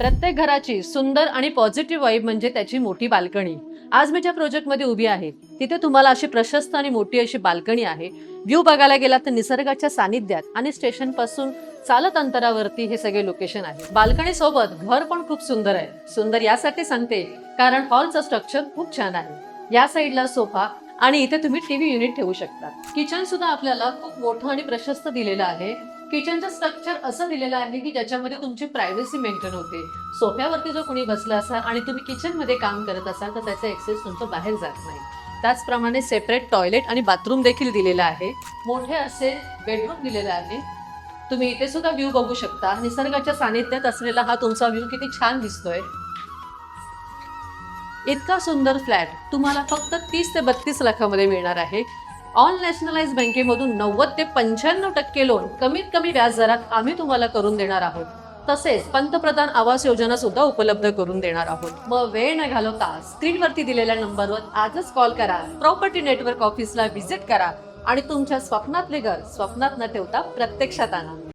प्रत्येक घराची सुंदर आणि पॉझिटिव्ह वाईब म्हणजे त्याची मोठी बाल्कनी. आज मी ज्या प्रोजेक्टमध्ये उभी आहे तिथे तुम्हाला अशी प्रशस्त आणि मोठी अशी बाल्कनी आहे. व्ह्यू बघायला गेला तर निसर्गाच्या सानिध्यात आणि स्टेशन पासून चालत अंतरावरती हे सगळे लोकेशन आहे. बाल्कनी सोबत घर पण खूप सुंदर आहे. सुंदर यासाठी सांगते कारण हॉलचं स्ट्रक्चर खूप छान आहे. या साईडला सोफा आणि इथे तुम्ही टीव्ही युनिट ठेवू शकता. किचन सुद्धा आपल्याला खूप मोठं आणि प्रशस्त दिलेलं आहे. किचनचं स्ट्रक्चर असं दिलेलं आहे की ज्याच्यामध्ये तुमची प्रायव्हसी मेंटेन होते. सोफ्यावरती जर कोणी बसला असाल आणि तुम्ही किचन मध्ये काम करत असाल तर त्याचा एक्सेस तुमचं बाहेर जात नाही. त्याचप्रमाणे सेपरेट टॉयलेट आणि बाथरूम देखील दिलेलं आहे. मोठे असे बेडरूम दिलेला आहे. तुम्ही इथे सुद्धा व्ह्यू बघू शकता. निसर्गाच्या सानिध्यात असलेला हा तुमचा व्ह्यू किती छान दिसतोय. इतका सुंदर फ्लॅट तुम्हाला फक्त 30 ते 32 लाखामध्ये मिळणार आहे. ऑल नॅशनलाइज बँकेमधून 90 ते 95% लोन कमीत कमी व्याजदरात आम्ही तुम्हाला करून देणार आहोत. तसेच पंतप्रधान आवास योजना सुद्धा उपलब्ध करून देणार आहोत. मग वेळ न घालवता स्क्रीनवरती दिलेल्या नंबरवर आजच कॉल करा. प्रॉपर्टी नेटवर्क ऑफिसला व्हिजिट करा आणि तुमच्या स्वप्नातले घर स्वप्नात न ठेवता प्रत्यक्षात आणा.